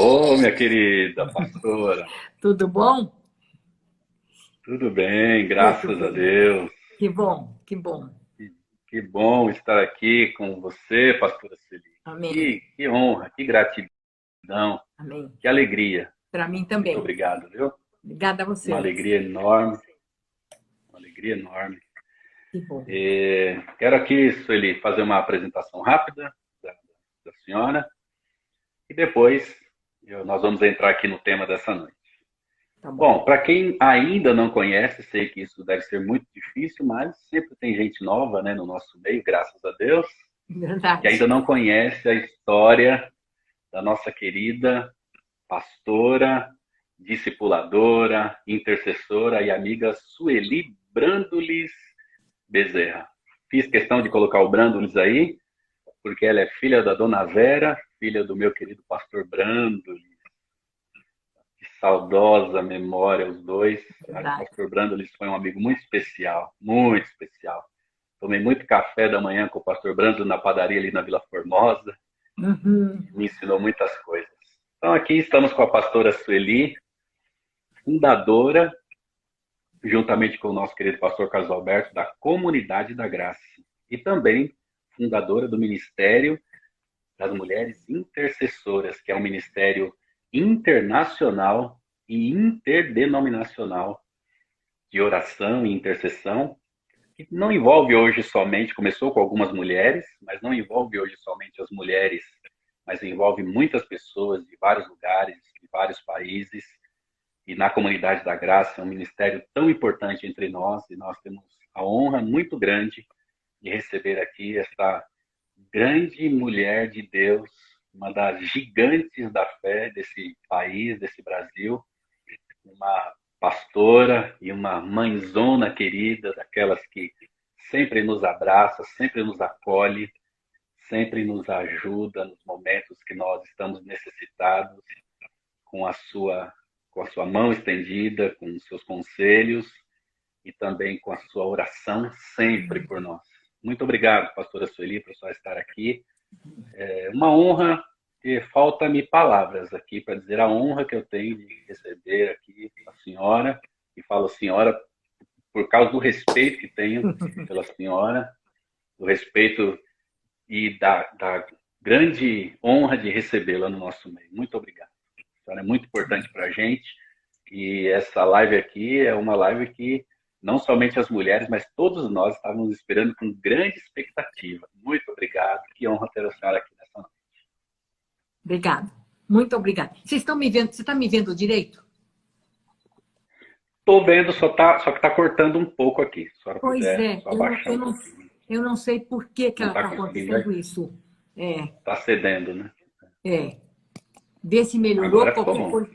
Ô, minha querida pastora, Tudo bom? tudo bem, Muito graças a bem. Deus. Que bom, que bom. Que bom estar aqui com você, pastora Celi. Amém, Que honra, que gratidão, amém. que alegria. Para mim Muito também. obrigado, viu? Obrigada a Uma você. alegria enorme, uma alegria enorme. Que bom. Quero aqui, Sueli, fazer uma apresentação rápida da senhora e depois nós vamos entrar aqui no tema dessa noite. Tá bom. Bom, para quem ainda não conhece, sei que isso deve ser muito difícil, mas sempre tem gente nova, né, no nosso meio, graças a Deus, que Verdade. ainda não conhece a história da nossa querida pastora, discipuladora, intercessora e amiga Sueli Brandolis Bezerra. Fiz questão de colocar o Brandolis aí, porque ela é filha da dona Vera, filha do meu querido pastor Brandolis. Que saudosa memória, os dois. O Verdade. pastor Brandolis foi um amigo muito especial, muito especial. Tomei muito café da manhã com o pastor Brando na padaria ali na Vila Formosa. Uhum. Me ensinou muitas coisas. Então aqui estamos com a pastora Sueli, fundadora, juntamente com o nosso querido pastor Carlos Alberto, da Comunidade da Graça. E também fundadora do Ministério das Mulheres Intercessoras, que é um ministério internacional e interdenominacional de oração e intercessão, que não envolve hoje somente, começou com algumas mulheres, mas não envolve hoje somente as mulheres, mas envolve muitas pessoas de vários lugares, de vários países, e na Comunidade da Graça é um ministério tão importante entre nós, e nós temos a honra muito grande de receber aqui esta grande mulher de Deus, uma das gigantes da fé desse país, desse Brasil, uma pastora e uma mãezona querida, daquelas que sempre nos abraça, sempre nos acolhe, sempre nos ajuda nos momentos que nós estamos necessitados, com a sua, com a sua mão estendida, com os seus conselhos e também com a sua oração sempre por nós. Muito obrigado, pastora Sueli, por só estar aqui. É uma honra e falta-me palavras aqui para dizer a honra que eu tenho de receber aqui a senhora, e falo senhora por causa do respeito que tenho pela senhora, do respeito e da grande honra de recebê-la no nosso meio. Muito obrigado. A senhora é muito importante para a gente, e essa live aqui é uma live que não somente as mulheres, mas todos nós estávamos esperando com grande expectativa. Muito obrigado. Que honra ter a senhora aqui nessa noite. Obrigada. Muito obrigada. Vocês estão me vendo? Você está me vendo direito? Tô vendo, só que tá cortando um pouco aqui. Se a senhora Pois puder é, só baixar um pouquinho. eu não sei por que que Não ela tá está conseguindo, vai. acontecendo isso. É, Tá cedendo, né? é. Vê se melhorou Agora ficou qualquer bom. coisa.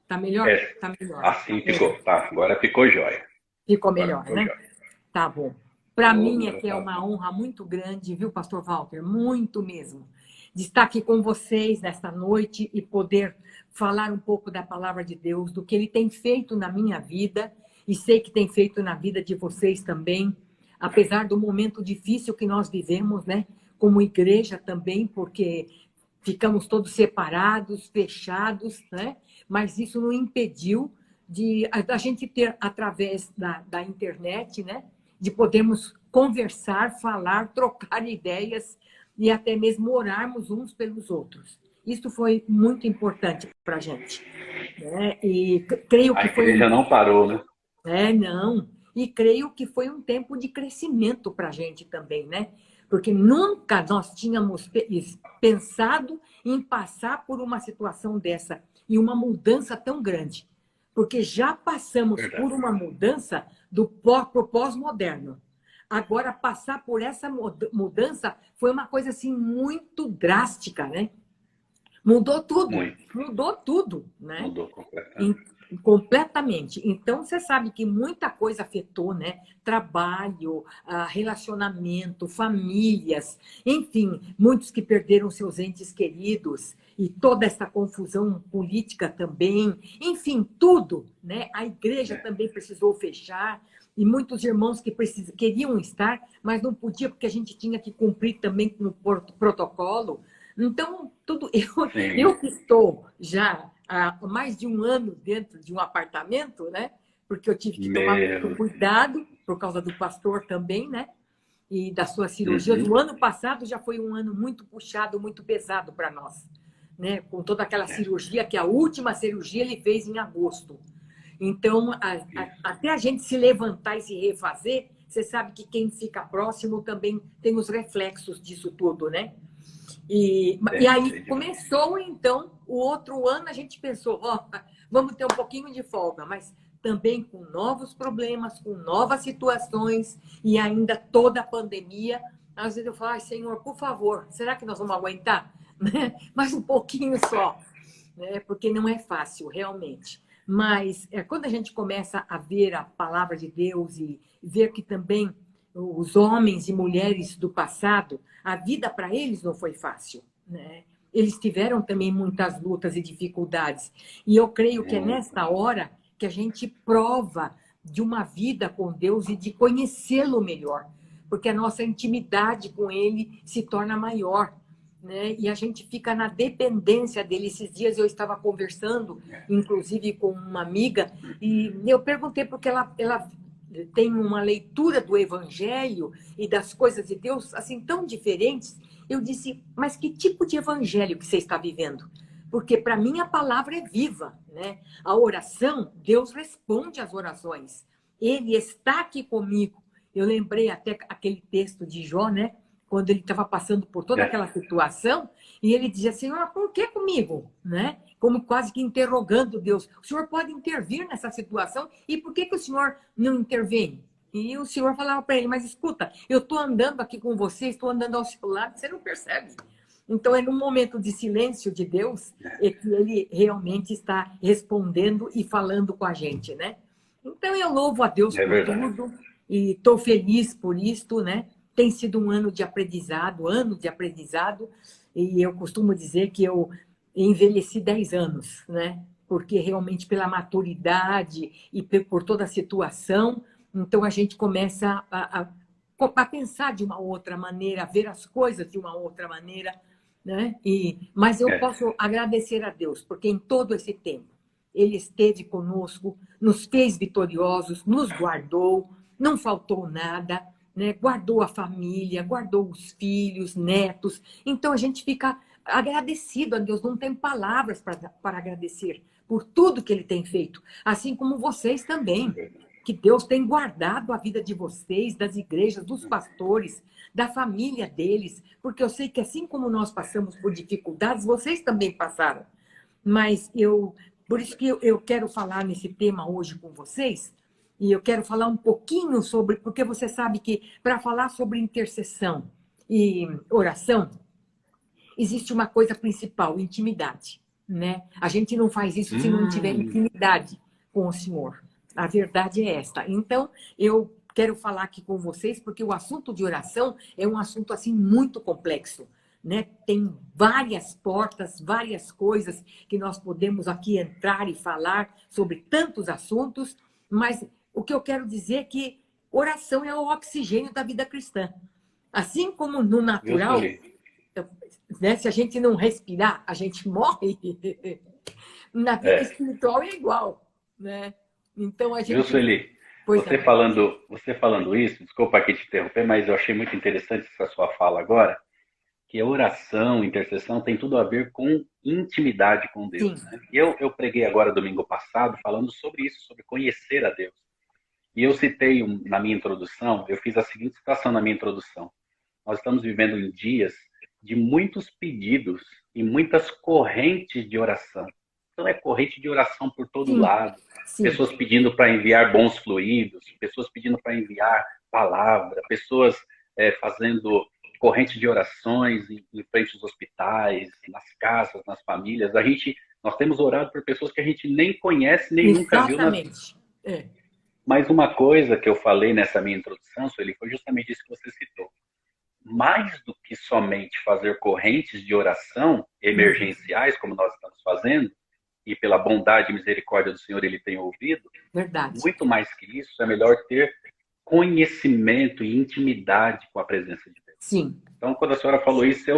Tá melhor? É, Tá melhor. assim É, ficou. Tá, agora ficou jóia. ficou Agora melhor, ficou né? jóia. Tá bom. Para Ô, mim é agora que é tá. uma honra muito grande, viu, Pastor Walter? Muito mesmo. De estar aqui com vocês nesta noite e poder falar um pouco da palavra de Deus, do que Ele tem feito na minha vida e sei que tem feito na vida de vocês também, apesar do momento difícil que nós vivemos, né? Como igreja também, porque ficamos todos separados, fechados, né? Mas isso não impediu de a gente ter, através da internet, né? De podermos conversar, falar, trocar ideias e até mesmo orarmos uns pelos outros. Isso foi muito importante para a gente, né? E creio A que foi igreja não parou, né? não. E creio que foi um tempo de crescimento para a gente também, né? Porque nunca nós tínhamos pensado em passar por uma situação dessa e uma mudança tão grande. Porque já passamos por Verdade. uma mudança pro pós-moderno. Agora, passar por essa mudança foi uma coisa assim muito drástica, né? Muito. Mudou tudo, né? Mudou completamente. Completamente. Então, você sabe que muita coisa afetou, né? Trabalho, relacionamento, famílias, enfim, muitos que perderam seus entes queridos e toda essa confusão política também, enfim, tudo, né? A igreja É. também precisou fechar e muitos irmãos que queriam estar, mas não podia porque a gente tinha que cumprir também com o protocolo. Então, sim. eu que estou já há mais de um ano dentro de um apartamento, né? Porque eu tive que tomar muito Meu. cuidado por causa do pastor também, né? E das suas cirurgias. Uhum. O ano passado já foi um ano muito puxado, muito pesado para nós, né? Com toda aquela É, cirurgia, que a última cirurgia ele fez em agosto. Então, até a gente se levantar e se refazer, você sabe que quem fica próximo também tem os reflexos disso tudo, né? E tem, aí tem demais. começou, então, o outro ano a gente pensou, ó, vamos ter um pouquinho de folga, mas também com novos problemas, com novas situações e ainda toda a pandemia. Às vezes eu falo, ai, Senhor, por favor, será que nós vamos aguentar? Né? Mais um pouquinho só, né? Porque não é fácil, realmente. Mas quando a gente começa a ver a palavra de Deus e ver que também os homens e mulheres do passado, a vida para eles não foi fácil, né? Eles tiveram também muitas lutas e dificuldades. E eu creio que é Muito. nesta hora que a gente prova de uma vida com Deus e de conhecê-lo melhor, porque a nossa intimidade com ele se torna maior, né? E a gente fica na dependência dele. Esses dias eu estava conversando, inclusive com uma amiga, e eu perguntei porque ela tem uma leitura do Evangelho e das coisas de Deus assim tão diferentes. Eu disse, mas que tipo de evangelho que você está vivendo? Porque para mim a palavra é viva, né? A oração, Deus responde às orações. Ele está aqui comigo. Eu lembrei até aquele texto de Jó, né? Quando ele estava passando por toda É, aquela situação, e ele dizia, Senhor, por que comigo? Né? Como quase que interrogando Deus. O Senhor pode intervir nessa situação, e por que o Senhor não intervém? E o Senhor falava para ele, mas escuta, eu estou andando aqui com você, estou andando ao seu lado, você não percebe. Então, é num momento de silêncio de Deus é que ele realmente está respondendo e falando com a gente, né? Então, eu louvo a Deus é por verdade. tudo e estou feliz por isto, né? Tem sido um ano de aprendizado, e eu costumo dizer que eu envelheci 10 anos, né? Porque realmente pela maturidade e por toda a situação, então a gente começa a pensar de uma outra maneira, a ver as coisas de uma outra maneira, né? Mas eu É, posso agradecer a Deus, porque em todo esse tempo Ele esteve conosco, nos fez vitoriosos, nos guardou, não faltou nada, né? Guardou a família, guardou os filhos, netos. Então a gente fica agradecido a Deus, não tem palavras para agradecer por tudo que Ele tem feito, assim como vocês é também. verdade. Que Deus tem guardado a vida de vocês, das igrejas, dos pastores, da família deles, porque eu sei que assim como nós passamos por dificuldades, vocês também passaram. Mas por isso que eu quero falar nesse tema hoje com vocês, e eu quero falar um pouquinho sobre, porque você sabe que para falar sobre intercessão e oração, existe uma coisa principal, intimidade, né? A gente não faz isso se não tiver Hum, intimidade com o Senhor. A verdade é esta. Então, eu quero falar aqui com vocês porque o assunto de oração é um assunto assim muito complexo, né? Tem várias portas, várias coisas que nós podemos aqui entrar e falar sobre tantos assuntos, mas o que eu quero dizer é que oração é o oxigênio da vida cristã. Assim como no viu, natural, Sueli? né? Se a gente não respirar, a gente morre. Na vida É, espiritual é igual, né? Então a viu, gente. Sueli? Pois não. Você falando isso, desculpa aqui te interromper, mas eu achei muito interessante essa sua fala agora, que a oração, intercessão tem tudo a ver com intimidade com Deus, Sim, né? Eu preguei agora domingo passado falando sobre isso, sobre conhecer a Deus. E eu citei na minha introdução, eu fiz a seguinte citação na minha introdução. Nós estamos vivendo em dias de muitos pedidos e muitas correntes de oração. Então, é corrente de oração por todo sim, lado. sim. Pessoas pedindo para enviar bons fluidos, pessoas pedindo para enviar palavra, pessoas fazendo corrente de orações em frente aos hospitais, nas casas, nas famílias. Nós temos orado por pessoas que a gente nem conhece, nem nunca viu na vida. Exatamente. É. Mas uma coisa que eu falei nessa minha introdução, Sueli, foi justamente isso que você citou. Mais do que somente fazer correntes de oração Uhum. emergenciais, como nós estamos fazendo, e pela bondade e misericórdia do Senhor ele tem ouvido, Verdade. muito mais que isso, é melhor ter conhecimento e intimidade com a presença de Deus. Sim. Então, quando a senhora falou isso,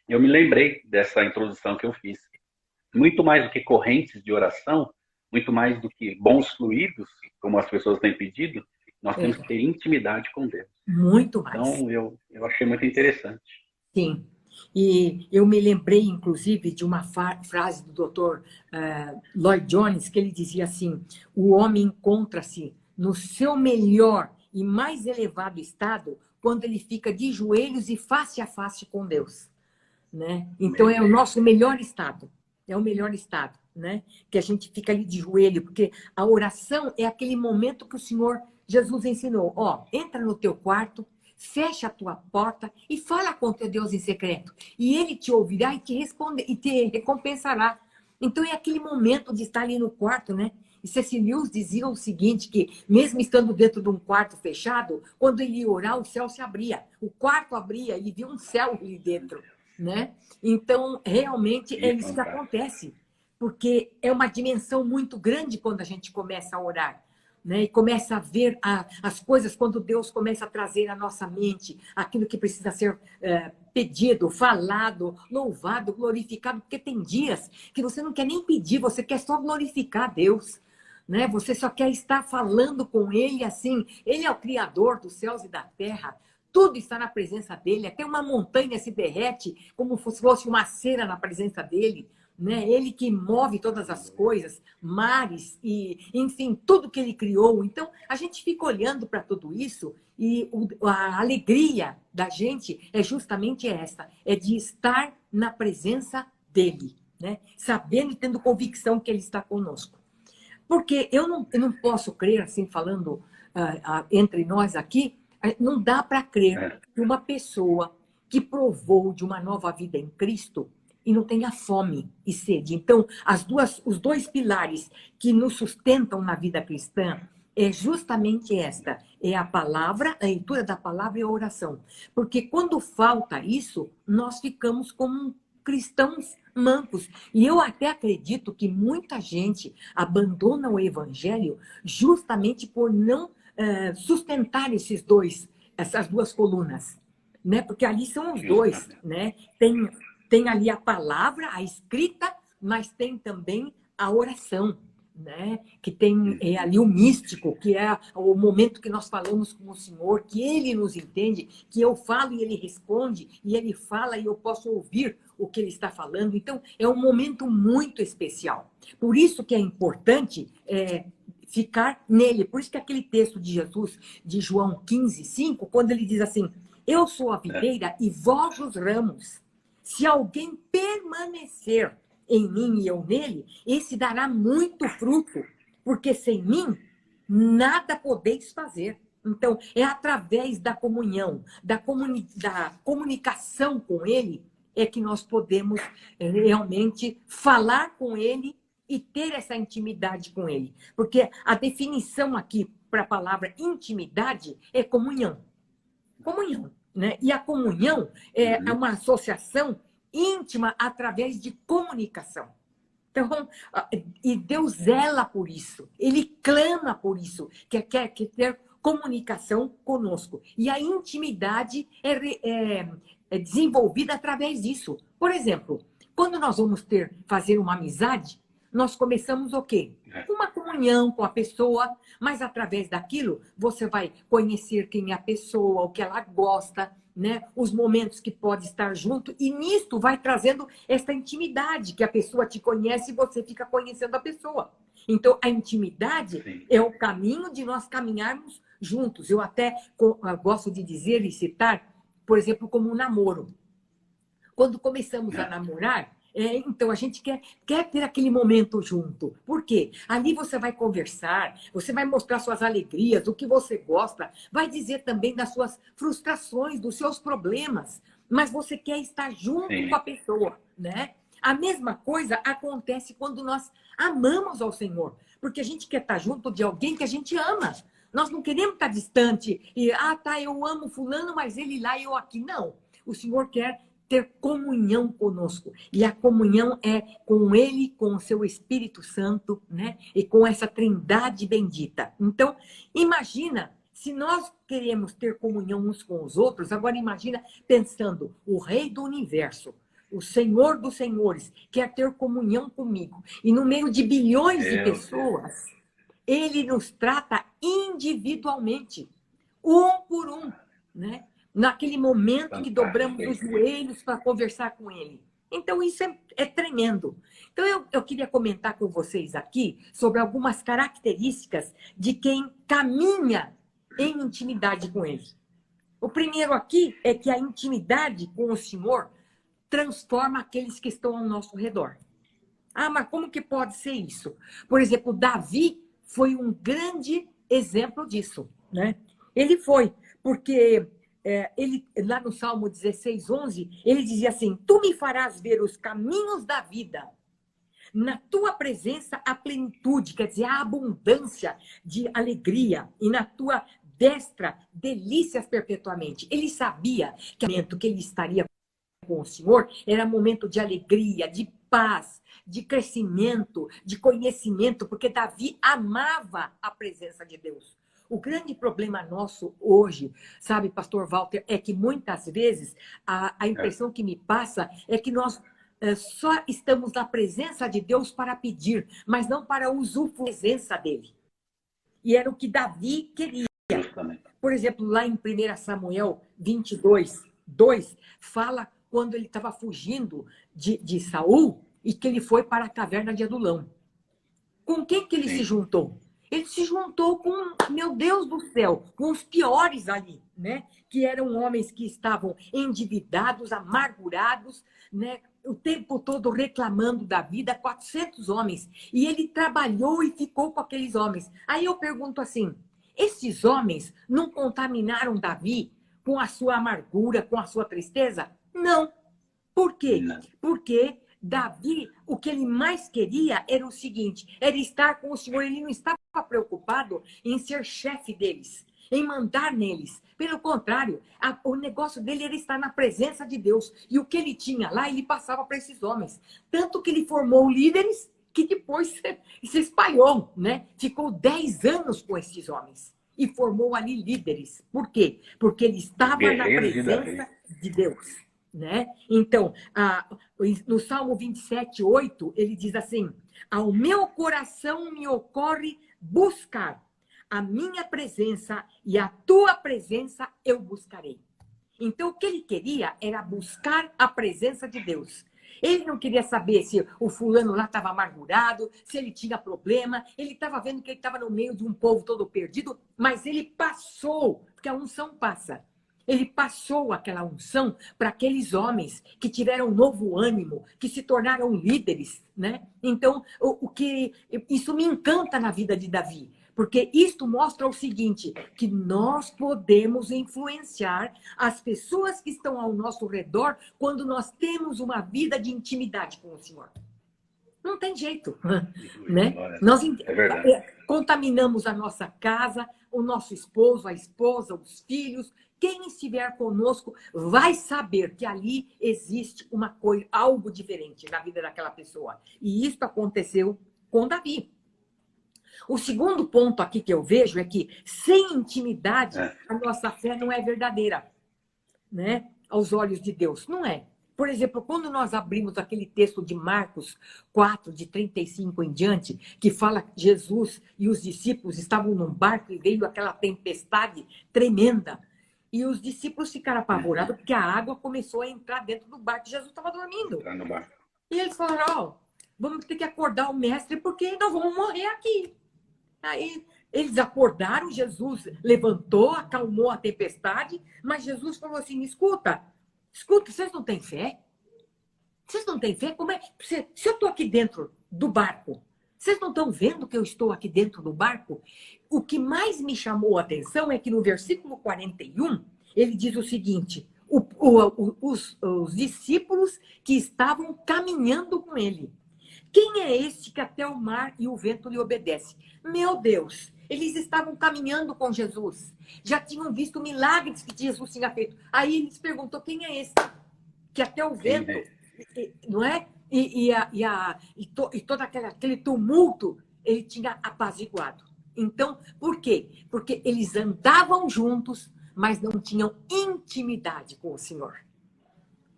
Eu me lembrei dessa introdução que eu fiz. Muito mais do que correntes de oração, muito mais do que bons fluidos, como as pessoas têm pedido, nós temos que É, ter intimidade com Deus. muito mais. Então, eu achei muito interessante. Sim. E eu me lembrei, inclusive, de uma frase do Dr. Lloyd Jones, que ele dizia assim: o homem encontra-se no seu melhor e mais elevado estado quando ele fica de joelhos e face a face com Deus. Né? Então, é o nosso melhor estado. É o melhor estado, né? Que a gente fica ali de joelho, porque a oração é aquele momento que o Senhor Jesus ensinou. Ó, entra no teu quarto, fecha a tua porta e fala com teu Deus em secreto. E ele te ouvirá e te responde, e te recompensará. Então, é aquele momento de estar ali no quarto, né? E C.S. Lewis dizia o seguinte, que mesmo estando dentro de um quarto fechado, quando ele ia orar, o céu se abria. O quarto abria, ele via um céu ali dentro, né? Então, realmente, é Que isso que fantástico. acontece. Porque é uma dimensão muito grande quando a gente começa a orar. Né? E começa a ver as coisas quando Deus começa a trazer à nossa mente aquilo que precisa ser pedido, falado, louvado, glorificado, porque tem dias que você não quer nem pedir, você quer só glorificar Deus. Né? Você só quer estar falando com Ele assim. Ele é o Criador dos céus e da terra. Tudo está na presença dele. Até uma montanha se derrete como se fosse uma cera na presença dele. Né? Ele que move todas as coisas, mares e, enfim, tudo que ele criou. Então, a gente fica olhando para tudo isso e a alegria da gente é justamente essa, é de estar na presença dele, né? Sabendo e tendo convicção que ele está conosco. Porque eu não posso crer, assim, falando entre nós aqui, não dá para crer É, que uma pessoa que provou de uma nova vida em Cristo e não tenha fome e sede. Então, os dois pilares que nos sustentam na vida cristã é justamente esta, é a palavra, a leitura da palavra e a oração. Porque quando falta isso, nós ficamos como cristãos mancos. E eu até acredito que muita gente abandona o evangelho justamente por não sustentar essas duas colunas. Né? Porque ali são os dois. justamente. Né? Tem ali a palavra, a escrita, mas tem também a oração. Né? Que tem ali o místico, que é o momento que nós falamos com o Senhor, que Ele nos entende, que eu falo e Ele responde, e Ele fala e eu posso ouvir o que Ele está falando. Então, é um momento muito especial. Por isso que é importante ficar nele. Por isso que aquele texto de Jesus, de João 15:5, quando ele diz assim, eu sou a É, videira e vós os ramos. Se alguém permanecer em mim e eu nele, esse dará muito fruto, porque sem mim nada podeis fazer. Então, é através da comunhão, da comunicação com ele, é que nós podemos realmente falar com ele e ter essa intimidade com ele. Porque a definição aqui para a palavra intimidade é comunhão. Comunhão. Né? E a comunhão é uhum, uma associação íntima através de comunicação. Então, e Deus zela por isso, Ele clama por isso, que quer ter comunicação conosco. E a intimidade é desenvolvida através disso. Por exemplo, quando nós vamos fazer uma amizade, nós começamos o quê? é, Uma comunhão com a pessoa, mas através daquilo você vai conhecer quem é a pessoa, o que ela gosta, né? Os momentos que pode estar junto, e nisto vai trazendo essa intimidade, que a pessoa te conhece e você fica conhecendo a pessoa. Então, a intimidade sim. é o caminho de nós caminharmos juntos. Eu até gosto de dizer e citar, por exemplo, como um namoro. Quando começamos a É, namorar, então a gente quer ter aquele momento junto. Por quê? Ali você vai conversar, você vai mostrar suas alegrias, o que você gosta, vai dizer também das suas frustrações, dos seus problemas, mas você quer estar junto com sim. a pessoa, né? A mesma coisa acontece quando nós amamos ao Senhor, porque a gente quer estar junto de alguém que a gente ama. Nós não queremos estar distante e, tá, eu amo fulano, mas ele lá e eu aqui. Não. O Senhor quer ter comunhão conosco. E a comunhão é com Ele, com o seu Espírito Santo, né? E com essa trindade bendita. Então, imagina, se nós queremos ter comunhão uns com os outros, agora imagina pensando, o Rei do Universo, o Senhor dos Senhores, quer ter comunhão comigo. E no meio de bilhões de pessoas, ele nos trata individualmente, um por um, né? Naquele momento que dobramos os joelhos para conversar com ele. Então, isso é tremendo. Então, eu queria comentar com vocês aqui sobre algumas características de quem caminha em intimidade com ele. O primeiro aqui é que a intimidade com o Senhor transforma aqueles que estão ao nosso redor. Ah, mas como que pode ser isso? Por exemplo, Davi foi um grande exemplo disso, né? Ele foi, porque ele, lá no Salmo 16:11, ele dizia assim: tu me farás ver os caminhos da vida. Na tua presença a plenitude, quer dizer, a abundância de alegria, e na tua destra delícias perpetuamente. Ele sabia que o momento que ele estaria com o Senhor era momento de alegria, de paz, de crescimento, de conhecimento, porque Davi amava a presença de Deus. O grande problema nosso hoje, sabe, pastor Walter, é que muitas vezes a impressão que me passa é que nós só estamos na presença de Deus para pedir, mas não para usufruir da presença dele. E era o que Davi queria. Por exemplo, lá em 1 Samuel 22:2, fala quando ele estava fugindo de Saul e que ele foi para a caverna de Adulão. Com quem que ele se juntou? Ele se juntou com, meu Deus do céu, com os piores ali, né? Que eram homens que estavam endividados, amargurados, né? O tempo todo reclamando da vida, 400 homens. E ele trabalhou e ficou com aqueles homens. Aí eu pergunto assim, esses homens não contaminaram Davi com a sua amargura, com a sua tristeza? Não. Por quê? Não. Porque Davi, o que ele mais queria era o seguinte, era estar com o Senhor. Ele não estava preocupado em ser chefe deles, em mandar neles. Pelo contrário, o negócio dele era estar na presença de Deus. E o que ele tinha lá, ele passava para esses homens. Tanto que ele formou líderes que depois se espalhou, né? Ficou 10 anos com esses homens e formou ali líderes. Por quê? Porque ele estava na presença de Deus, né? Então, no Salmo 27:8, ele diz assim: ao meu coração me ocorre buscar a minha presença, e a tua presença eu buscarei. Então, o que ele queria era buscar a presença de Deus. Ele não queria saber se o fulano lá estava amargurado, se ele tinha problema. Ele estava vendo que ele estava no meio de um povo todo perdido, mas ele passou, porque a unção passa. Ele passou aquela unção para aqueles homens que tiveram um novo ânimo, que se tornaram líderes, né? Então, isso me encanta na vida de Davi. Porque isto mostra o seguinte, que nós podemos influenciar as pessoas que estão ao nosso redor quando nós temos uma vida de intimidade com o Senhor. Não tem jeito, né? Nós contaminamos a nossa casa, o nosso esposo, a esposa, os filhos. Quem estiver conosco vai saber que ali existe uma coisa, algo diferente na vida daquela pessoa. E isso aconteceu com Davi. O segundo ponto aqui que eu vejo é que, sem intimidade, a nossa fé não é verdadeira, né? Aos olhos de Deus. Não é. Por exemplo, quando nós abrimos aquele texto de Marcos 4, de 35 em diante, que fala que Jesus e os discípulos estavam num barco e veio aquela tempestade tremenda. E os discípulos ficaram apavorados porque a água começou a entrar dentro do barco. Jesus estava dormindo. E eles falaram, vamos ter que acordar o mestre porque nós vamos morrer aqui. Aí eles acordaram, Jesus levantou, acalmou a tempestade, mas Jesus falou assim, escuta, vocês não têm fé? Vocês não têm fé? Como é? Se eu estou aqui dentro do barco, vocês não estão vendo que eu estou aqui dentro do barco? O que mais me chamou a atenção é que no versículo 41, ele diz o seguinte, os discípulos que estavam caminhando com ele. Quem é este que até o mar e o vento lhe obedece? Meu Deus, eles estavam caminhando com Jesus. Já tinham visto milagres que Jesus tinha feito. Aí eles perguntou, quem é esse? Que até o vento, não é? E todo aquele tumulto, ele tinha apaziguado. Então, por quê? Porque eles andavam juntos, mas não tinham intimidade com o Senhor.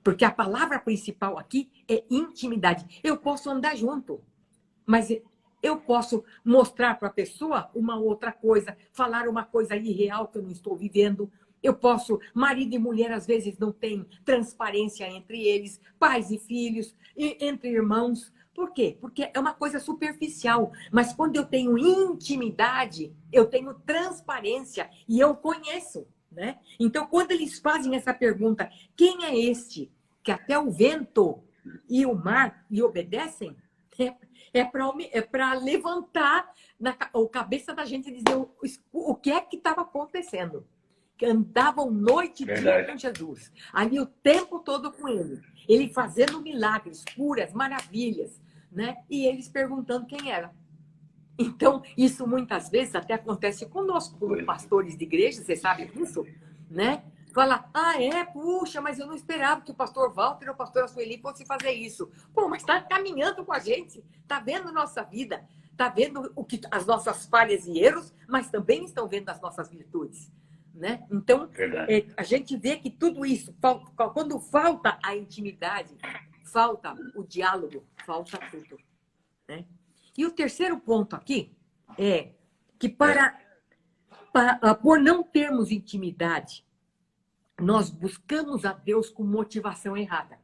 Porque a palavra principal aqui é intimidade. Eu posso andar junto, mas eu posso mostrar para a pessoa uma outra coisa, falar uma coisa irreal que eu não estou vivendo. Eu posso, marido e mulher às vezes não tem transparência entre eles, pais e filhos, entre irmãos. Por quê? Porque é uma coisa superficial. Mas quando eu tenho intimidade, eu tenho transparência e eu conheço, né? Então, quando eles fazem essa pergunta, quem é este que até o vento e o mar lhe obedecem? É para levantar a cabeça da gente e dizer o que é que estava acontecendo. Que andavam noite e dia com Jesus. Ali o tempo todo com ele. Ele fazendo milagres, curas, maravilhas. Né? E eles perguntando quem era. Então, isso muitas vezes até acontece conosco, como pastores de igreja, você sabe disso, né? Fala, puxa, mas eu não esperava que o pastor Walter ou a pastora Sueli fosse fazer isso. Pô, mas está caminhando com a gente, está vendo nossa vida, está vendo as nossas falhas e erros, mas também estão vendo as nossas virtudes. Né? Então, a gente vê que tudo isso, quando falta a intimidade, falta o diálogo, falta tudo. Né? E o terceiro ponto aqui é que por não termos intimidade, nós buscamos a Deus com motivação errada.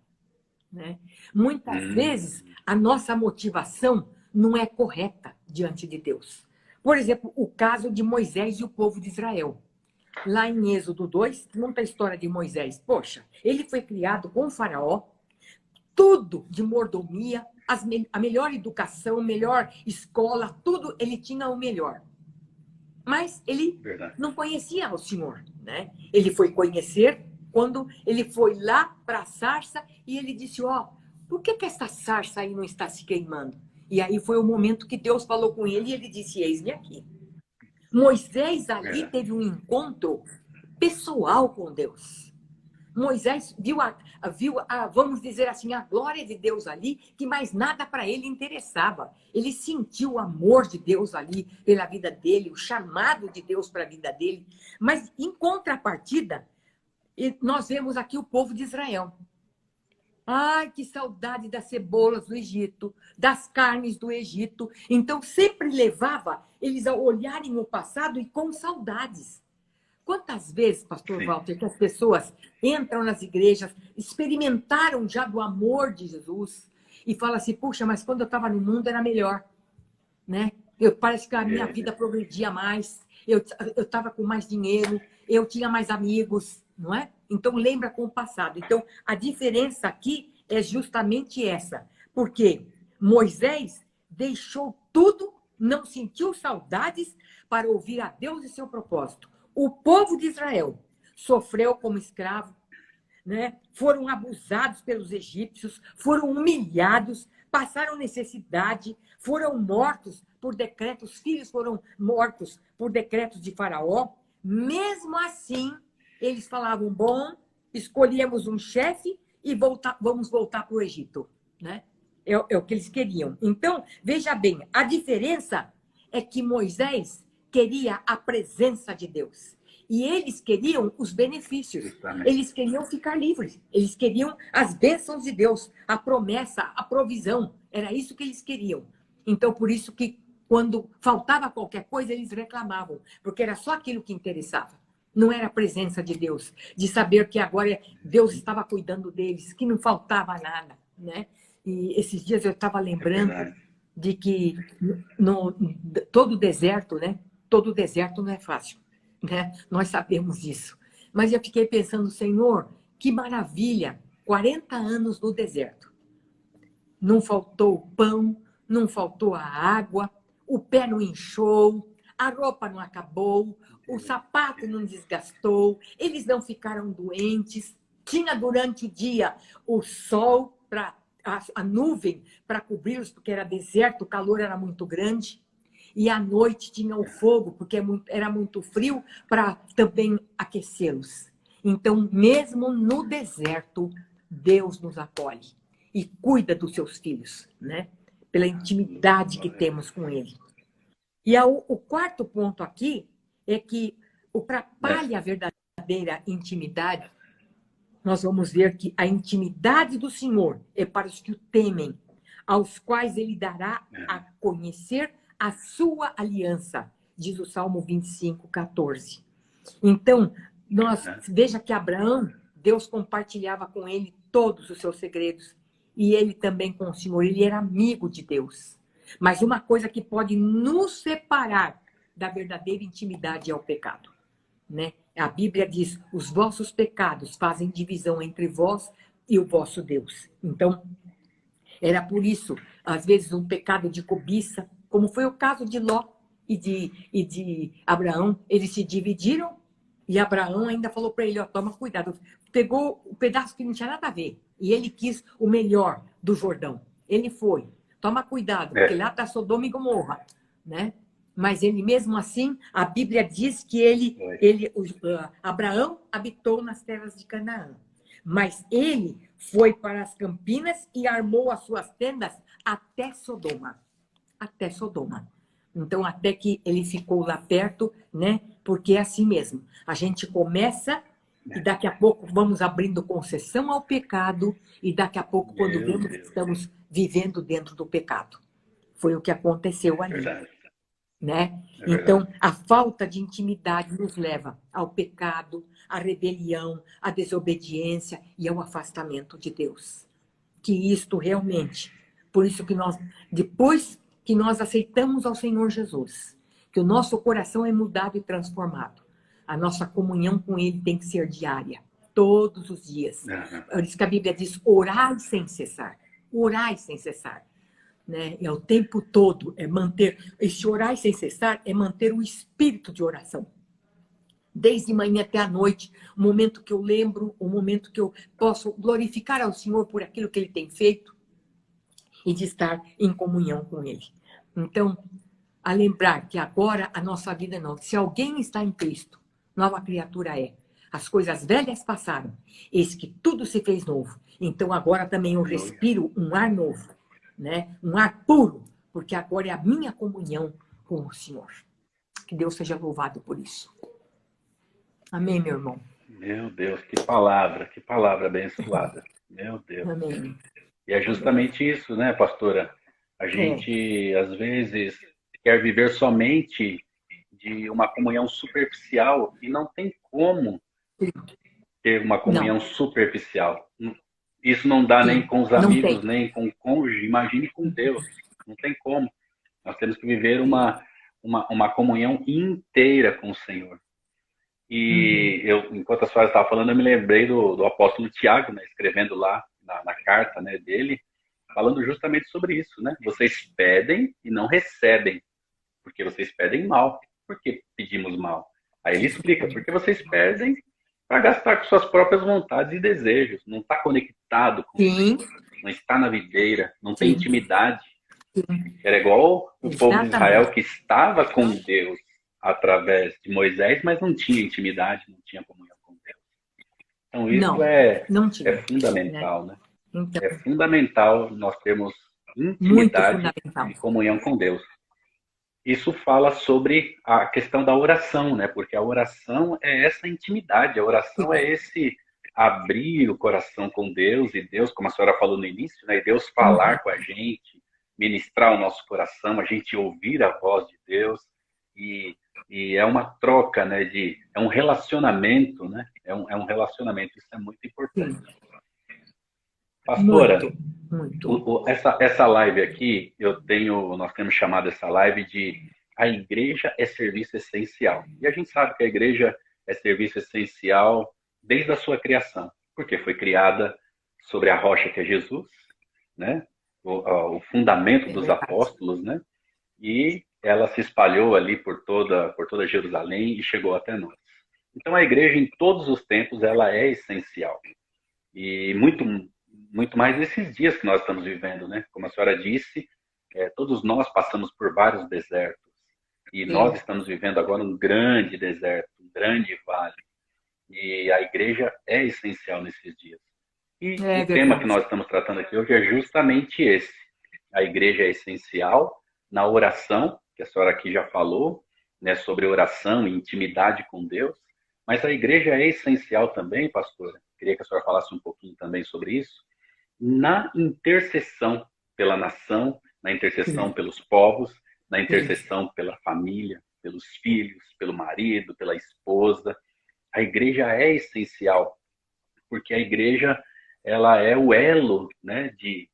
Né? Muitas vezes, a nossa motivação não é correta diante de Deus. Por exemplo, o caso de Moisés e o povo de Israel. Lá em Êxodo 2, conta a história de Moisés. Poxa, ele foi criado com o faraó, tudo de mordomia, a melhor educação, melhor escola, tudo, ele tinha o melhor. Mas ele não conhecia o Senhor, né? Ele foi conhecer quando ele foi lá para a sarça e ele disse, por que essa sarça aí não está se queimando? E aí foi o momento que Deus falou com ele e ele disse, eis-me aqui. Moisés ali teve um encontro pessoal com Deus. Moisés viu, vamos dizer assim, a glória de Deus ali, que mais nada para ele interessava. Ele sentiu o amor de Deus ali pela vida dele, o chamado de Deus para a vida dele. Mas, em contrapartida, nós vemos aqui o povo de Israel. Ai, que saudade das cebolas do Egito, das carnes do Egito. Então, sempre levava eles a olharem o passado e com saudades. Quantas vezes, pastor Walter, que as pessoas entram nas igrejas, experimentaram já do amor de Jesus e falam assim, puxa, mas quando eu estava no mundo era melhor, né? Parece que a minha vida progredia mais, eu estava com mais dinheiro, eu tinha mais amigos, não é? Então, lembra com o passado. Então, a diferença aqui é justamente essa, porque Moisés deixou tudo, não sentiu saudades para ouvir a Deus e seu propósito. O povo de Israel sofreu como escravo, né? Foram abusados pelos egípcios, foram humilhados, passaram necessidade, foram mortos por decretos, os filhos foram mortos por decretos de Faraó. Mesmo assim, eles falavam, bom, escolhemos um chefe e vamos voltar para o Egito. Né? É o que eles queriam. Então, veja bem, a diferença é que Moisés queria a presença de Deus. E eles queriam os benefícios. Justamente. Eles queriam ficar livres. Eles queriam as bênçãos de Deus, a promessa, a provisão. Era isso que eles queriam. Então, por isso que quando faltava qualquer coisa, eles reclamavam. Porque era só aquilo que interessava. Não era a presença de Deus. De saber que agora Deus estava cuidando deles, que não faltava nada. Né? E esses dias eu estava lembrando de que todo deserto, né? Todo deserto não é fácil, né? Nós sabemos disso. Mas eu fiquei pensando, Senhor, que maravilha, 40 anos no deserto. Não faltou pão, não faltou a água, o pé não inchou, a roupa não acabou, o sapato não desgastou, eles não ficaram doentes, tinha durante o dia o sol, a nuvem para cobri-los, porque era deserto, o calor era muito grande. E à noite tinha o fogo, porque era muito frio, para também aquecê-los. Então, mesmo no deserto, Deus nos acolhe e cuida dos seus filhos, né? Pela intimidade que temos com Ele. E o quarto ponto aqui é que o que atrapalha a verdadeira intimidade nós vamos ver que a intimidade do Senhor é para os que o temem, aos quais ele dará a conhecer a sua aliança, diz o Salmo 25, 14. Então, veja que Abraão, Deus compartilhava com ele todos os seus segredos, e ele também com o Senhor, ele era amigo de Deus. Mas uma coisa que pode nos separar da verdadeira intimidade é o pecado, né? A Bíblia diz, os vossos pecados fazem divisão entre vós e o vosso Deus. Então, era por isso, às vezes, um pecado de cobiça, como foi o caso de Ló e de Abraão. Eles se dividiram e Abraão ainda falou para ele, ó, toma cuidado. Pegou o pedaço que não tinha nada a ver e ele quis o melhor do Jordão. Ele foi. Toma cuidado, porque lá está Sodoma e Gomorra, né? Mas ele mesmo assim, a Bíblia diz que Abraão habitou nas terras de Canaã. Mas ele foi para as campinas e armou as suas tendas até Sodoma. Até Sodoma. Então, até que ele ficou lá perto, né? Porque é assim mesmo. A gente começa e daqui a pouco vamos abrindo concessão ao pecado e daqui a pouco, quando vemos, estamos vivendo dentro do pecado. Foi o que aconteceu ali. Né? Então, a falta de intimidade nos leva ao pecado, à rebelião, à desobediência e ao afastamento de Deus. Que isto realmente, por isso que nós, depois que nós aceitamos ao Senhor Jesus, que o nosso coração é mudado e transformado, a nossa comunhão com Ele tem que ser diária, todos os dias. Por isso que a Bíblia diz, orai sem cessar. Orai sem cessar. Né? É o tempo todo, é manter, esse orar sem cessar é manter o espírito de oração. Desde manhã até a noite, o momento que eu lembro, o momento que eu posso glorificar ao Senhor por aquilo que Ele tem feito e de estar em comunhão com Ele. Então, a lembrar que agora a nossa vida é nova. Se alguém está em Cristo, nova criatura é. As coisas velhas passaram, eis que tudo se fez novo. Então agora também eu respiro um ar novo. Né? Um ar puro, porque agora é a minha comunhão com o Senhor. Que Deus seja louvado por isso. Amém, meu irmão? Meu Deus, que palavra abençoada. Meu Deus. Amém. E é justamente isso, né, pastora? A gente, às vezes, quer viver somente de uma comunhão superficial e não tem como ter uma comunhão superficial. Isso não dá nem com os amigos, nem com o cônjuge, imagine com Deus. Não tem como. Nós temos que viver uma comunhão inteira com o Senhor. E eu, enquanto a senhora estava falando, eu me lembrei do apóstolo Tiago, né, escrevendo lá na carta, né, dele, falando justamente sobre isso. Né? Vocês pedem e não recebem, porque vocês pedem mal. Por que pedimos mal? Aí ele explica, porque vocês pedem para gastar com suas próprias vontades e desejos. Não está conectado com Deus, não está na videira, não tem intimidade. Era igual o povo de Israel que estava com Deus através de Moisés, mas não tinha intimidade, não tinha comunhão com Deus. Então isso é fundamental, né? Então, é fundamental nós termos intimidade e comunhão com Deus. Isso fala sobre a questão da oração, né? Porque a oração é essa intimidade, a oração é esse abrir o coração com Deus, e Deus, como a senhora falou no início, né? E Deus falar com a gente, ministrar o nosso coração, a gente ouvir a voz de Deus, e é uma troca, né? É um relacionamento, né? É um relacionamento, isso é muito importante. Pastora, muito. Essa live aqui, nós temos chamado essa live de A Igreja é Serviço Essencial. E a gente sabe que a igreja é serviço essencial desde a sua criação, porque foi criada sobre a rocha que é Jesus, né? O fundamento dos apóstolos, né? E ela se espalhou ali por toda Jerusalém e chegou até nós. Então a igreja, em todos os tempos, ela é essencial. E muito mais nesses dias que nós estamos vivendo, né? Como a senhora disse, todos nós passamos por vários desertos. E nós estamos vivendo agora um grande deserto, um grande vale. E a igreja é essencial nesses dias. E o tema que nós estamos tratando aqui hoje é justamente esse. A igreja é essencial na oração, que a senhora aqui já falou, né, sobre oração e intimidade com Deus. Mas a igreja é essencial também, pastora, queria que a senhora falasse um pouquinho também sobre isso, na intercessão pela nação, na intercessão Sim, pelos povos, na sim, intercessão pela família, pelos filhos, pelo marido, pela esposa. A igreja é essencial, porque a igreja ela é o elo de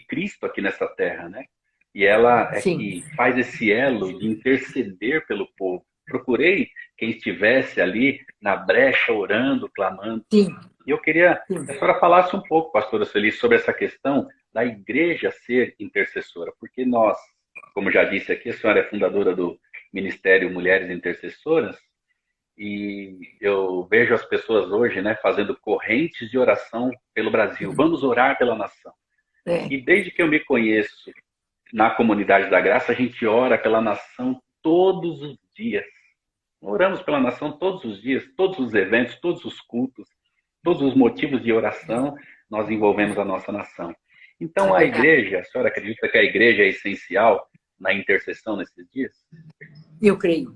Cristo aqui nessa terra, né? E ela é sim, que faz esse elo de interceder pelo povo. Procurei quem estivesse ali na brecha orando, clamando. sim, E eu queria sim. que a senhora falasse um pouco, pastora Sueli, sobre essa questão da igreja ser intercessora, porque nós, como já disse aqui, a senhora é fundadora do Ministério Mulheres Intercessoras, e eu vejo as pessoas hoje, né, fazendo correntes de oração pelo Brasil. Vamos orar pela nação. É, E desde que eu me conheço na comunidade da graça, a gente ora pela nação todos os dias. Oramos pela nação todos os dias, todos os eventos, todos os cultos, todos os motivos de oração, nós envolvemos a nossa nação. é Então, a verdade. igreja, a senhora acredita que a igreja é essencial na intercessão nesses dias? Eu creio.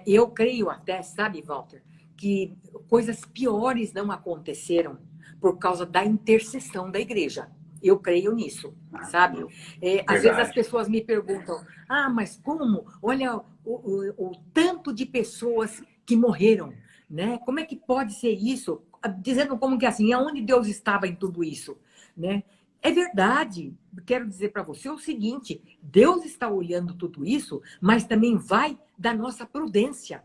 Eu creio até, sabe, Walter, que coisas piores não aconteceram por causa da intercessão da igreja. Eu creio nisso, Ah, sabe? Às vezes as verdade. pessoas me perguntam: ah, mas como? Olha o tanto de pessoas que morreram, né? Como é que pode ser isso? Dizendo como que assim, aonde Deus estava em tudo isso, né? É verdade. Quero dizer para você o seguinte: Deus está olhando tudo isso, mas também vai da nossa prudência.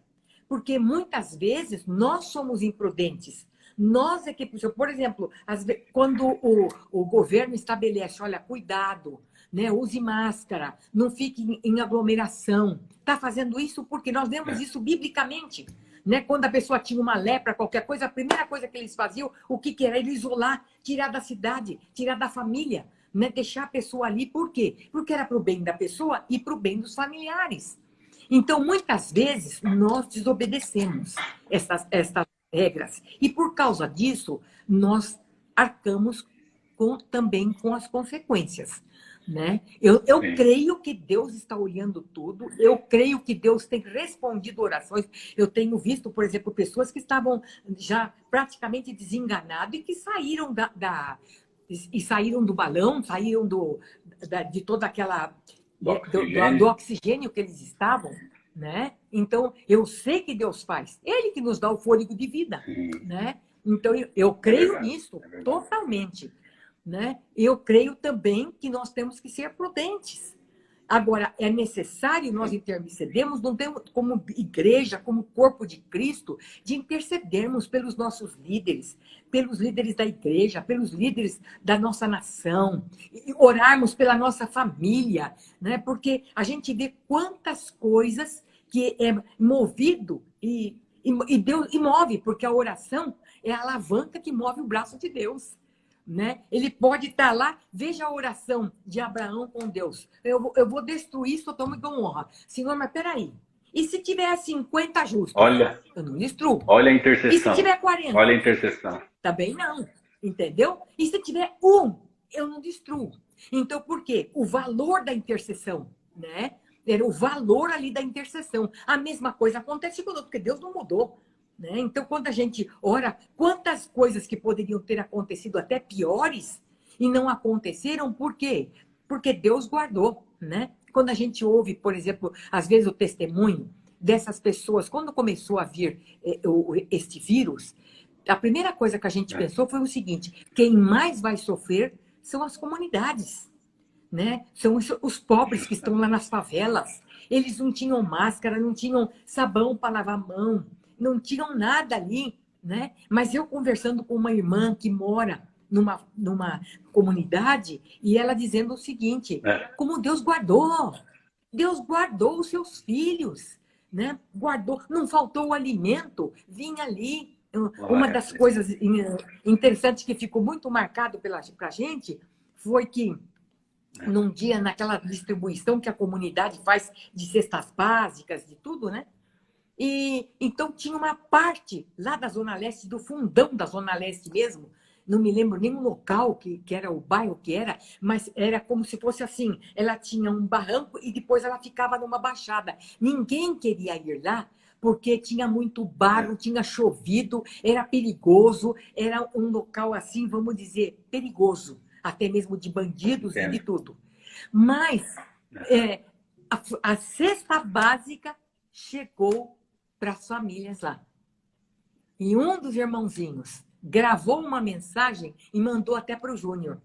Porque muitas vezes nós somos imprudentes. Nós é que, por exemplo, quando o governo estabelece, olha, cuidado, né, use máscara, não fique em aglomeração. Está fazendo isso porque nós vemos isso biblicamente. Né? Quando a pessoa tinha uma lepra, qualquer coisa, a primeira coisa que eles faziam, o que era? Ele isolar, tirar da cidade, tirar da família, né? Deixar a pessoa ali. Por quê? Porque era para o bem da pessoa e para o bem dos familiares. Então, muitas vezes, nós desobedecemos estas regras. E, por causa disso, nós arcamos também com as consequências. Né? Eu Sim. creio que Deus está olhando tudo, eu creio que Deus tem respondido orações. Eu tenho visto, por exemplo, pessoas que estavam já praticamente desenganadas e que saíram e saíram do balão, saíram de toda aquela Do do oxigênio? oxigênio que eles estavam, né? Então, eu sei que Deus faz. Ele que nos dá o fôlego de vida, Sim, né? Então, eu é creio verdade, nisso é verdade. totalmente, né? Eu creio também que nós temos que ser prudentes. Agora, é necessário nós Sim. intercedermos, não temos, como igreja, como corpo de Cristo, de intercedermos pelos nossos líderes, pelos líderes da igreja, pelos líderes da nossa nação, e orarmos pela nossa família, né? Porque a gente vê quantas coisas que é movido e Deus e move, porque a oração é a alavanca que move o braço de Deus. Né? Ele pode estar lá, veja a oração de Abraão com Deus. Eu vou destruir Sodoma e Gomorra. Senhor, mas peraí. E se tiver 50 justos? Olha, Eu não destruo. olha a E se intercessão. tiver 40? Olha a intercessão. Também não. Entendeu? E se tiver um, eu não destruo. Então, por quê? O valor da intercessão, né? Era o valor ali da intercessão. A mesma coisa acontece conosco, porque Deus não mudou. Né? Então, quando a gente ora, quantas coisas que poderiam ter acontecido até piores e não aconteceram, por quê? Porque Deus guardou, né? Quando a gente ouve, por exemplo, às vezes o testemunho dessas pessoas, quando começou a vir este vírus, a primeira coisa que a gente É. pensou foi o seguinte: quem mais vai sofrer são as comunidades, né? São os pobres que estão lá nas favelas. Eles não tinham máscara, não tinham sabão para lavar a mão, não tinham nada ali, né? Mas eu conversando com uma irmã que mora numa comunidade e ela dizendo o seguinte: É. como Deus guardou os seus filhos, né? Guardou, não faltou o alimento, vinha ali. Uma Glória a das Deus. coisas interessantes que ficou muito marcado para a gente foi que num dia, naquela distribuição que a comunidade faz de cestas básicas, de tudo, né? E então tinha uma parte lá da Zona Leste, do fundão da Zona Leste mesmo, não me lembro nem o local que era o bairro que era, mas era como se fosse assim, ela tinha um barranco e depois ela ficava numa baixada. Ninguém queria ir lá, porque tinha muito barro, tinha chovido, era perigoso, era um local assim, vamos dizer, perigoso, até mesmo de bandidos e de Entendo. tudo. Mas Aham. é, a cesta básica chegou para as famílias lá. E um dos irmãozinhos gravou uma mensagem e mandou até para o Júnior.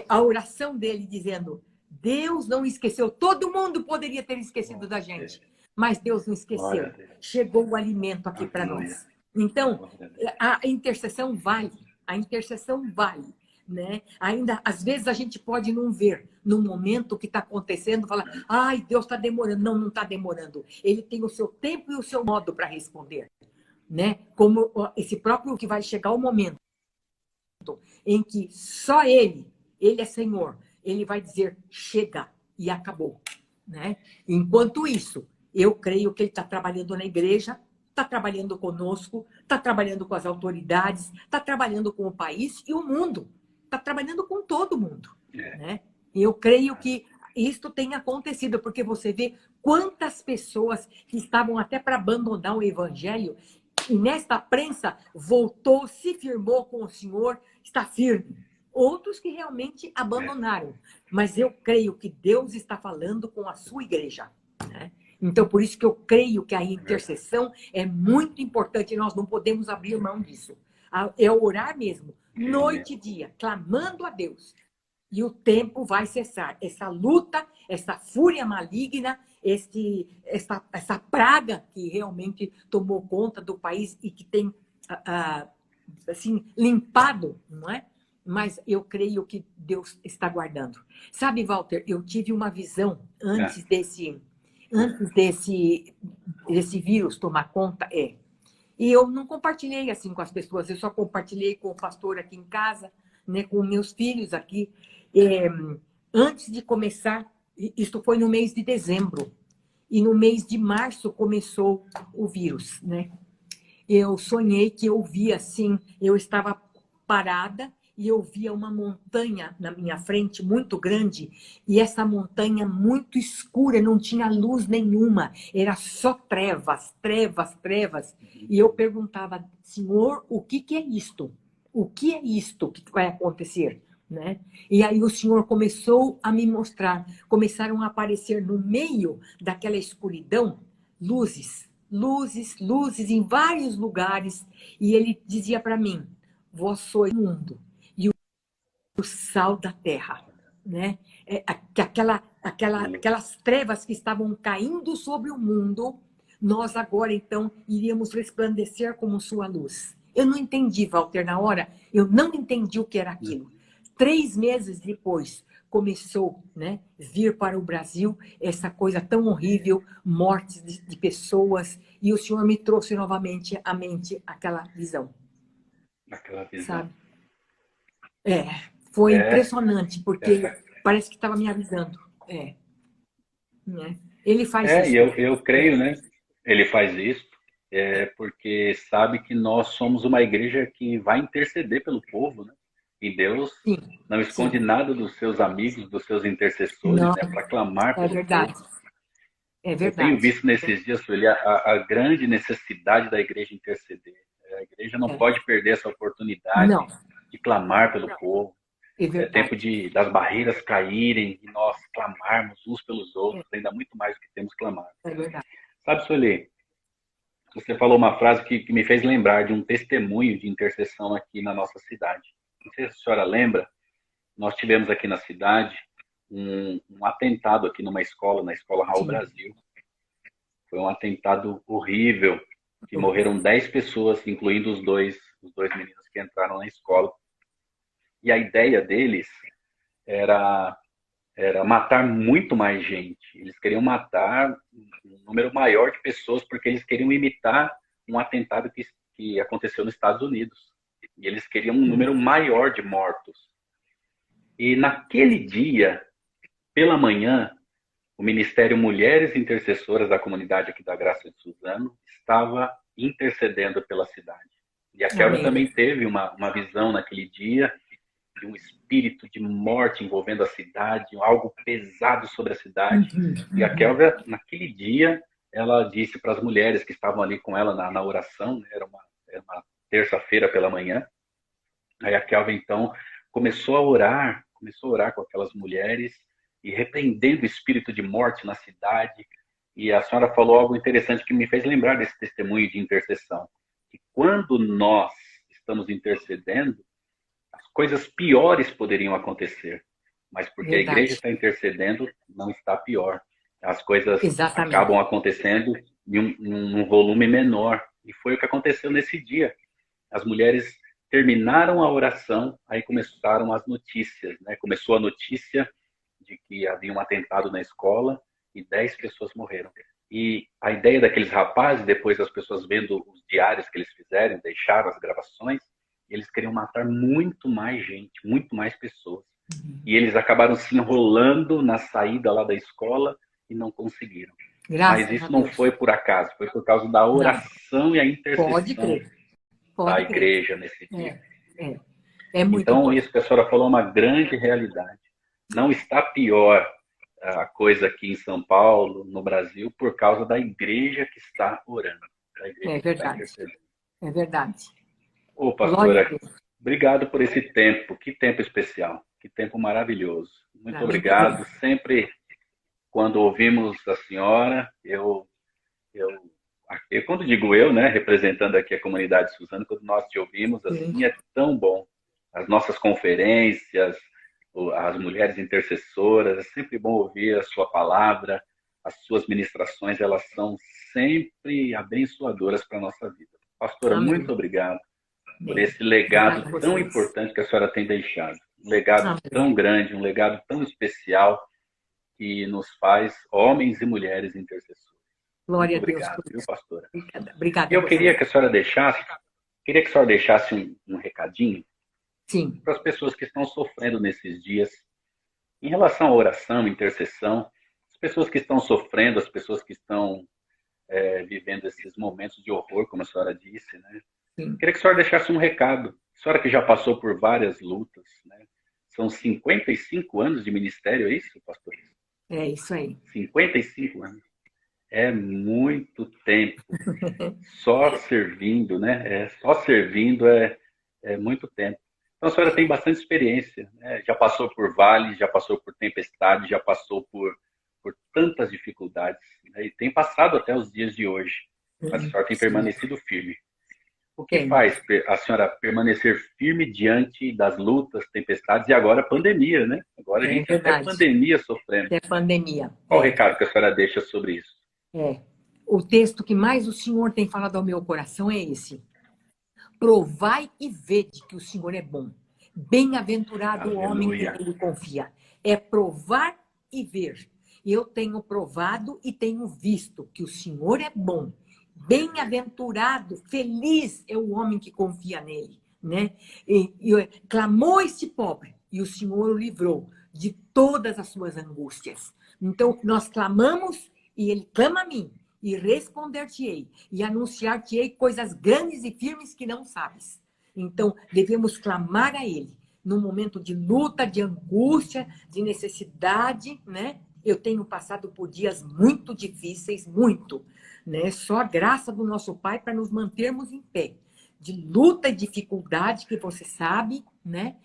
A oração dele dizendo: Deus não esqueceu. Todo mundo poderia ter esquecido da gente, mas Deus não Glória a esqueceu. Deus. Chegou o alimento aqui para Aleluia. nós. Então, Glória a Deus. a intercessão vale. A intercessão vale. Né? Ainda, às vezes, a gente pode não ver no momento que está acontecendo, falar, ai, Deus está demorando. Não, não está demorando. Ele tem o seu tempo e o seu modo para responder. Né? Como esse próprio que vai chegar o momento em que só ele é Senhor, ele vai dizer chega e acabou, né? Enquanto isso, eu creio que ele está trabalhando na igreja, está trabalhando conosco, está trabalhando com as autoridades, está trabalhando com o país e o mundo, está trabalhando com todo mundo, né? E eu creio que isto tem acontecido, porque você vê quantas pessoas que estavam até para abandonar o evangelho e nesta prensa voltou, se firmou com o Senhor, está firme. Outros que realmente abandonaram. Mas eu creio que Deus está falando com a sua igreja. Né? Então, por isso que eu creio que a intercessão é muito importante e nós não podemos abrir mão disso. É orar mesmo, noite e dia, clamando a Deus. E o tempo vai cessar. Essa luta, essa fúria maligna, essa praga que realmente tomou conta do país e que tem assim, limpado, não é? Mas eu creio que Deus está guardando. Sabe, Walter, eu tive uma visão Ah, antes desse vírus tomar conta, e eu não compartilhei assim com as pessoas, eu só compartilhei com o pastor aqui em casa, né, com meus filhos aqui. É, antes de começar, isto foi no mês de dezembro, e no mês de março começou o vírus, né? Eu sonhei que eu via assim, eu estava parada e eu via uma montanha na minha frente muito grande e essa montanha muito escura, não tinha luz nenhuma, era só trevas, trevas, trevas. E eu perguntava, Senhor, o que que é isto? O que é isto que vai acontecer? Né? E aí o Senhor começou a me mostrar, começaram a aparecer no meio daquela escuridão luzes, luzes, luzes em vários lugares. E ele dizia para mim, vós sois o mundo e o sal da terra. Né? Aquelas trevas que estavam caindo sobre o mundo, nós agora, então, iríamos resplandecer como sua luz. Eu não entendi, Walter, na hora, eu não entendi o que era aquilo. 3 meses depois, começou, né, vir para o Brasil essa coisa tão horrível, mortes de pessoas, e o Senhor me trouxe novamente à mente aquela visão, aquela visão. sabe? É, foi É, impressionante, porque essa, parece que estava me avisando. Né? Ele faz e isto. eu creio, né? Ele faz isso, porque sabe que nós somos uma igreja que vai interceder pelo povo, né? E Deus Sim, não esconde sim. nada dos seus amigos, dos seus intercessores, Não, né? Para clamar é pelo povo. verdade. É Eu tenho verdade. visto nesses dias, Sueli, a grande necessidade da igreja interceder. A igreja não É. pode perder essa oportunidade Não, de clamar pelo povo. é É tempo verdade. das barreiras caírem e nós clamarmos uns pelos outros, ainda muito mais do que temos clamado. É verdade. Sabe, Sueli, você falou uma frase que me fez lembrar de um testemunho de intercessão aqui na nossa cidade. Não sei se a senhora lembra, nós tivemos aqui na cidade um atentado aqui numa escola, na escola Raul Sim. Brasil. Foi um atentado horrível, que morreram 10 pessoas, incluindo os dois meninos que entraram na escola. E a ideia deles era, era matar muito mais gente. Eles queriam matar um número maior de pessoas, porque eles queriam imitar um atentado que aconteceu nos Estados Unidos. E eles queriam um número maior de mortos. E naquele dia, pela manhã, o Ministério Mulheres Intercessoras da comunidade aqui da Graça de Suzano estava intercedendo pela cidade. E a Kelvin Amém. também teve uma visão naquele dia de um espírito de morte envolvendo a cidade, algo pesado sobre a cidade. Uhum, E a uhum. Kelvin, naquele dia, ela disse para as mulheres que estavam ali com ela na oração, né, era uma terça-feira pela manhã. Aí a Kelvin, então, começou a orar com aquelas mulheres e repreendendo o espírito de morte na cidade. E a senhora falou algo interessante que me fez lembrar desse testemunho de intercessão. Que quando nós estamos intercedendo, as coisas piores poderiam acontecer. Mas porque a igreja Verdade. está intercedendo, não está pior. As coisas acabam Exatamente. acontecendo em um volume menor. E foi o que aconteceu nesse dia. As mulheres terminaram a oração, aí começaram as notícias, né? Começou a notícia de que havia um atentado na escola e 10 pessoas morreram. E a ideia daqueles rapazes, depois as pessoas vendo os diários que eles fizeram, deixaram as gravações, eles queriam matar muito mais gente, muito mais pessoas. E eles acabaram se enrolando na saída lá da escola e não conseguiram. Mas Graças a isso não Deus. foi por acaso, foi por causa da Não, oração e a pode intercessão crer. da Pode crer. igreja nesse dia. É, é. É muito Então, isso importante. que a senhora falou é uma grande realidade. Não está pior a coisa aqui em São Paulo, no Brasil, por causa da igreja que está orando, da igreja É que está verdade. intercedendo. É verdade. Ô, Glória a pastora, Deus. obrigado por esse tempo. Que tempo especial. Que tempo maravilhoso. Muito Para mim também. obrigado. Sempre, quando ouvimos a senhora, eu, quando digo eu, né, representando aqui a comunidade Suzano, quando nós te ouvimos, Sim. assim, é tão bom. As nossas conferências, as mulheres intercessoras, é sempre bom ouvir a sua palavra, as suas ministrações, elas são sempre abençoadoras para a nossa vida. Pastora, Amém. muito obrigado por Amém. esse legado Obrigada a tão vocês. importante que a senhora tem deixado. Um legado Amém. tão grande, um legado tão especial que nos faz homens e mulheres intercessores. Glória Muito a Deus obrigado, por viu, isso. pastora? E Obrigada a eu vocês. queria que a senhora deixasse um recadinho Sim. para as pessoas que estão sofrendo nesses dias, em relação à oração, intercessão, as pessoas que estão sofrendo, as pessoas que estão vivendo esses momentos de horror, como a senhora disse, né? Sim. Queria que a senhora deixasse um recado. A senhora que já passou por várias lutas, né? São 55 anos de ministério, é isso, pastor? É isso aí. 55 anos. É muito tempo. Só servindo, né? Só servindo é muito tempo. Então a senhora tem bastante experiência, né? Já passou por vales, já passou por tempestades, já passou por tantas dificuldades, né? E tem passado até os dias de hoje. Mas a senhora tem Sim. permanecido firme. O que Tem. faz a senhora permanecer firme diante das lutas, tempestades e agora a pandemia, né? Agora a É gente até verdade. pandemia sofrendo. É pandemia. Qual o recado que a senhora deixa sobre isso? É. O texto que mais o Senhor tem falado ao meu coração é esse. Provai e vede que o Senhor é bom. Bem-aventurado o homem que Aleluia. nele confia. É provar e ver. Eu tenho provado e tenho visto que o Senhor é bom. Bem-aventurado, feliz é o homem que confia nele, né? E clamou este pobre e o Senhor o livrou de todas as suas angústias. Então, nós clamamos e ele clama a mim e responder-te-ei, e anunciar-te-ei coisas grandes e firmes que não sabes. Então, devemos clamar a Ele, num momento de luta, de angústia, de necessidade, né? Eu tenho passado por dias muito difíceis, muito, né? Só a graça do nosso Pai para nos mantermos em pé. De luta e dificuldade, que você sabe, né?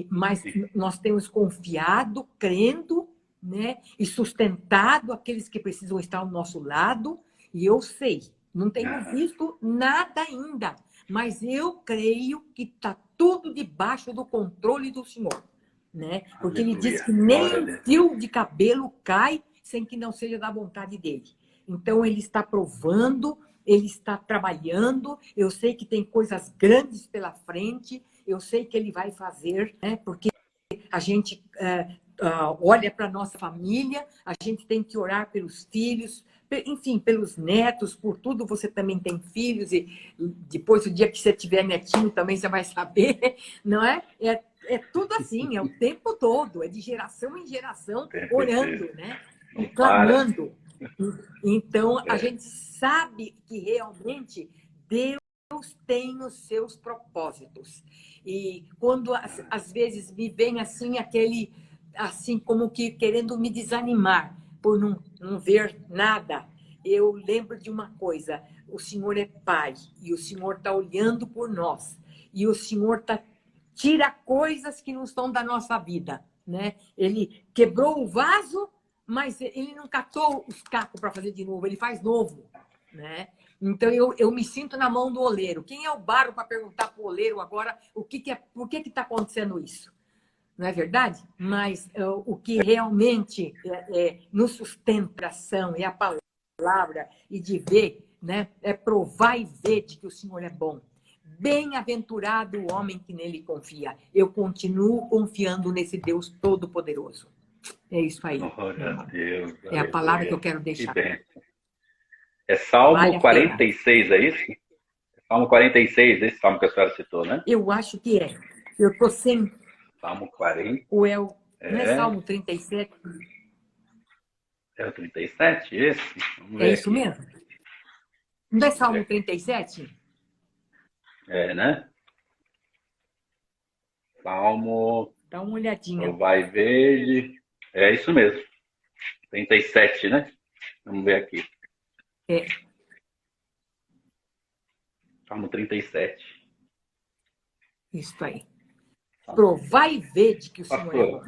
Mas nós temos confiado, crendo, né? E sustentado aqueles que precisam estar ao nosso lado. E eu sei, não tenho visto nada ainda, mas eu creio que está tudo debaixo do controle do Senhor, né? Porque ele diz Aleluia. que nem Glória a um Deus. fio de cabelo cai sem que não seja da vontade dele. Então ele está provando, ele está trabalhando. Eu sei que tem coisas grandes pela frente. Eu sei que ele vai fazer, né? Porque a gente olha para a nossa família, a gente tem que orar pelos filhos, enfim, pelos netos, por tudo. Você também tem filhos, e depois, o dia que você tiver netinho, também você vai saber, não é? É tudo assim, é o tempo todo, é de geração em geração, Tempo inteiro. orando, né? E Não para. clamando. Então, a É, gente sabe que realmente Deus tem os seus propósitos. E quando às vezes me vem assim aquele, assim como que querendo me desanimar por não ver nada, eu lembro de uma coisa: o Senhor é Pai e o Senhor está olhando por nós e o Senhor tira coisas que não estão da nossa vida, né? Ele quebrou o vaso, mas ele não catou os cacos para fazer de novo, ele faz novo, né? Então, eu me sinto na mão do oleiro. Quem é o barro para perguntar para o oleiro agora por que está acontecendo isso? Não é verdade? Mas o que realmente nos sustenta a ação é a palavra e de ver, né? É provar e ver de que o Senhor é bom. Bem-aventurado o homem que nele confia. Eu continuo confiando nesse Deus Todo-Poderoso. É isso aí. Glória a Deus. É a palavra que eu quero deixar. Que bem. É Salmo Vale 46, é isso? É Salmo 46, esse salmo que a senhora citou, né? Eu acho que é. Eu estou sem... Salmo 40. Ou não é Salmo 37? É o 37, esse? Vamos ver isso aqui. mesmo? Não é Salmo 37? É, né? Salmo... Dá uma olhadinha. Vai verde. É isso mesmo. 37, né? Vamos ver aqui. É. Salmo 37. Isso aí. Provar e ver de que o Senhor é bom.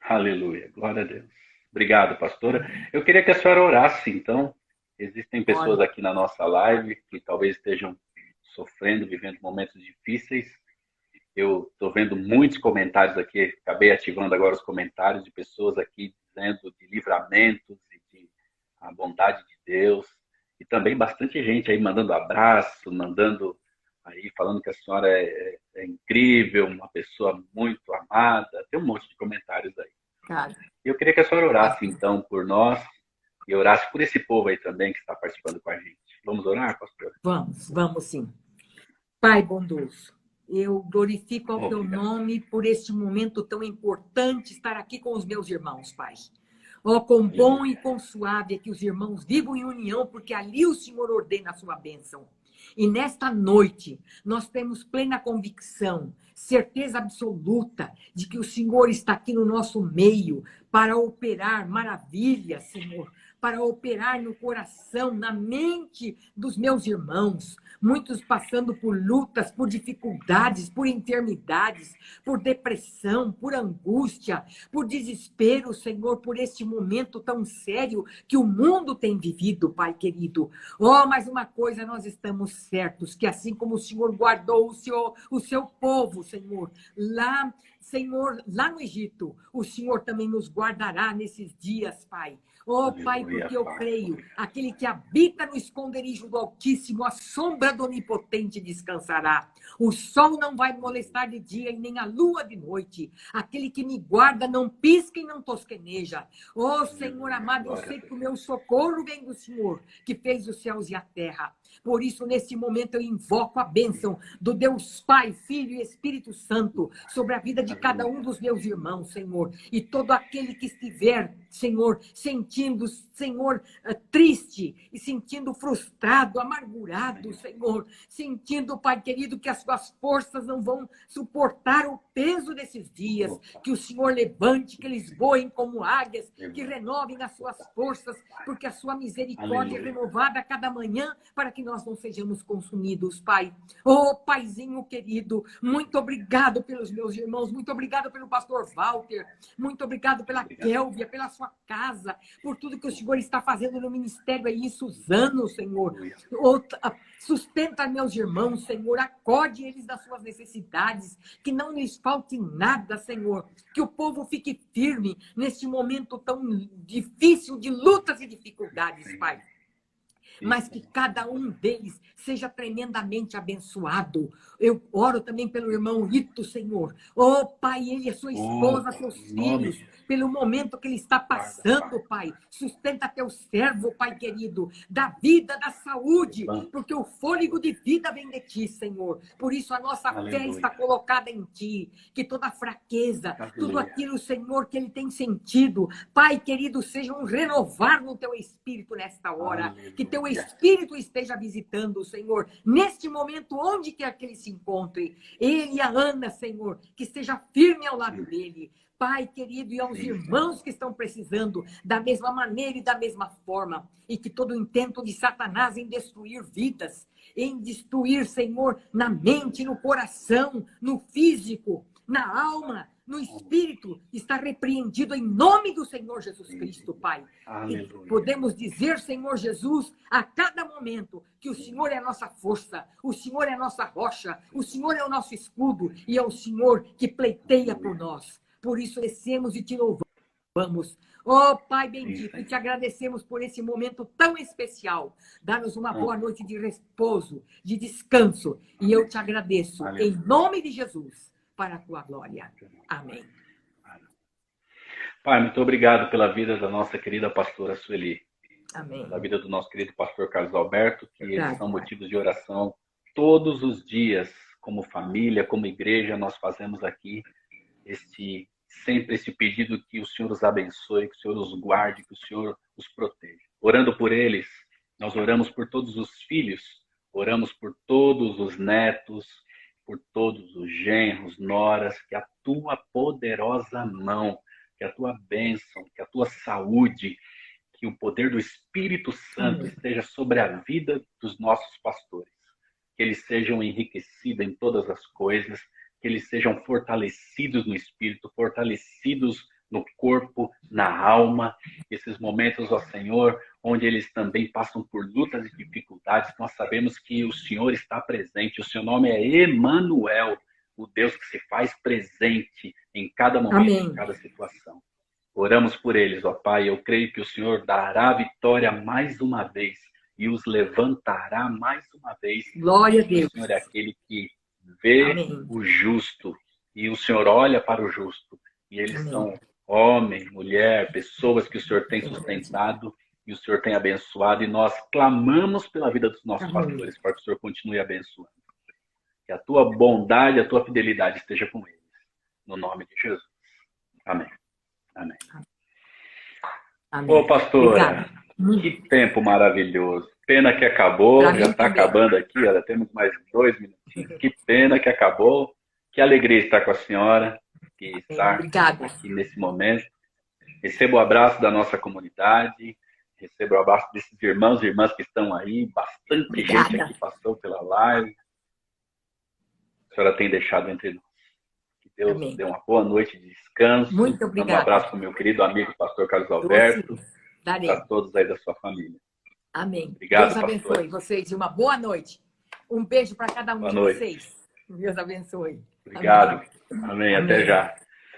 Aleluia. Glória a Deus. Obrigado, pastora. Eu queria que a senhora orasse, então. Existem pessoas aqui na nossa live que talvez estejam sofrendo, vivendo momentos difíceis. Eu estou vendo muitos comentários aqui, acabei ativando agora os comentários de pessoas aqui dizendo de livramentos e de a bondade de Deus. E também bastante gente aí mandando abraço, mandando aí, falando que a senhora é incrível, uma pessoa muito amada. Tem um monte de comentários aí. Claro. Eu queria que a senhora orasse, então, por nós e orasse por esse povo aí também que está participando com a gente. Vamos orar, pastor? Vamos sim. Pai bondoso, eu glorifico ao teu nome por este momento tão importante, estar aqui com os meus irmãos, Pai. Oh, quão bom e quão suave é que os irmãos vivam em união, porque ali o Senhor ordena a sua bênção. E nesta noite, nós temos plena convicção, certeza absoluta de que o Senhor está aqui no nosso meio para operar maravilhas, Senhor, para operar no coração, na mente dos meus irmãos, muitos passando por lutas, por dificuldades, por enfermidades, por depressão, por angústia, por desespero, Senhor, por este momento tão sério que o mundo tem vivido, Pai querido. Oh, mas uma coisa nós estamos certos, que assim como o Senhor guardou o seu povo, Senhor, lá, Senhor, lá no Egito, o Senhor também nos guardará nesses dias, Pai. Oh, Pai, porque eu creio, aquele que habita no esconderijo do Altíssimo, a sombra do Onipotente descansará. O sol não vai me molestar de dia e nem a lua de noite. Aquele que me guarda não pisca e não tosqueneja. Oh, Senhor amado, eu sei que o meu socorro vem do Senhor, que fez os céus e a terra. Por isso, nesse momento, eu invoco a bênção do Deus Pai, Filho e Espírito Santo sobre a vida de cada um dos meus irmãos, Senhor. E todo aquele que estiver, Senhor, sentindo, Senhor, triste e sentindo frustrado, amargurado, Senhor, sentindo, Pai querido, que as suas forças não vão suportar o peso desses dias, que o Senhor levante, que eles voem como águias, que renovem as suas forças, porque a sua misericórdia é renovada a cada manhã, para que nós não sejamos consumidos, Pai. Oh, Paizinho querido, muito obrigado pelos meus irmãos, muito obrigado pelo pastor Walter, muito obrigado pela Kélvia, pela sua casa, por tudo que o Senhor está fazendo no ministério aí em Suzano, Senhor. Sustenta meus irmãos, Senhor, acorde eles das suas necessidades, que não lhes falte nada, Senhor, que o povo fique firme neste momento tão difícil de lutas e dificuldades, Pai. Mas que cada um deles seja tremendamente abençoado. Eu oro também pelo irmão Ito, Senhor. Oh, Pai, ele e a sua esposa, seus filhos, pelo momento que ele está passando, Pai. Sustenta teu servo, Pai querido, da vida, da saúde, porque o fôlego de vida vem de ti, Senhor. Por isso a nossa fé está colocada em ti, que toda fraqueza, tudo aquilo, Senhor, que ele tem sentido, Pai querido, seja um renovar no teu espírito nesta hora, que teu espírito esteja visitando, Senhor, neste momento, onde quer que ele se encontre, ele e a Ana, Senhor, que esteja firme ao lado dele, Pai querido, e aos irmãos que estão precisando da mesma maneira e da mesma forma, e que todo o intento de Satanás em destruir vidas, em destruir, Senhor, na mente, no coração, no físico, na alma, no espírito, está repreendido em nome do Senhor Jesus Cristo, Pai. E podemos dizer, Senhor Jesus, a cada momento, que o Senhor é a nossa força, o Senhor é a nossa rocha, o Senhor é o nosso escudo, e é o Senhor que pleiteia por nós. Por isso, descemos e te louvamos. Oh, Pai bendito, e te agradecemos por esse momento tão especial. Dá-nos uma boa noite de repouso, de descanso. E eu te agradeço, em nome de Jesus, para a tua glória. Amém. Pai, muito obrigado pela vida da nossa querida pastora Sueli. Amém. Pela vida do nosso querido pastor Carlos Alberto, que eles são motivos de oração todos os dias, como família, como igreja, nós fazemos aqui sempre esse pedido que o Senhor os abençoe, que o Senhor os guarde, que o Senhor os proteja. Orando por eles, nós oramos por todos os filhos, oramos por todos os netos, por todos os genros, noras, que a tua poderosa mão, que a tua bênção, que a tua saúde, que o poder do Espírito Santo esteja sobre a vida dos nossos pastores, que eles sejam enriquecidos em todas as coisas, que eles sejam fortalecidos no espírito, fortalecidos no corpo, na alma. Esses momentos, ó Senhor, onde eles também passam por lutas e dificuldades, nós sabemos que o Senhor está presente. O seu nome é Emanuel, o Deus que se faz presente em cada momento, em cada situação. Oramos por eles, ó Pai. Eu creio que o Senhor dará vitória mais uma vez e os levantará mais uma vez. Glória a Deus. O Senhor é aquele que vê o justo e o Senhor olha para o justo. E eles são homem, mulher, pessoas que o Senhor tem sustentado e o Senhor tem abençoado. E nós clamamos pela vida dos nossos pastores para que o Senhor continue abençoando. Que a tua bondade, a tua fidelidade esteja com eles. No nome de Jesus. Amém. Amém. Amém. Ô, pastora, que tempo maravilhoso. Pena que acabou, já está acabando aqui, olha, temos mais 2 minutinhos. Que pena que acabou. Que alegria estar com a senhora, que está aqui nesse momento. Receba o abraço da nossa comunidade, receba o abraço desses irmãos e irmãs que estão aí, bastante gente aqui passou pela live. A senhora tem deixado entre nós. Que Deus dê uma boa noite de descanso. Muito obrigada. Um abraço para o meu querido amigo, pastor Carlos Alberto, para todos aí da sua família. Amém. Obrigado, Deus abençoe vocês e uma boa noite. Um beijo para cada um de vocês. Deus abençoe. Obrigado. Amém. Até já.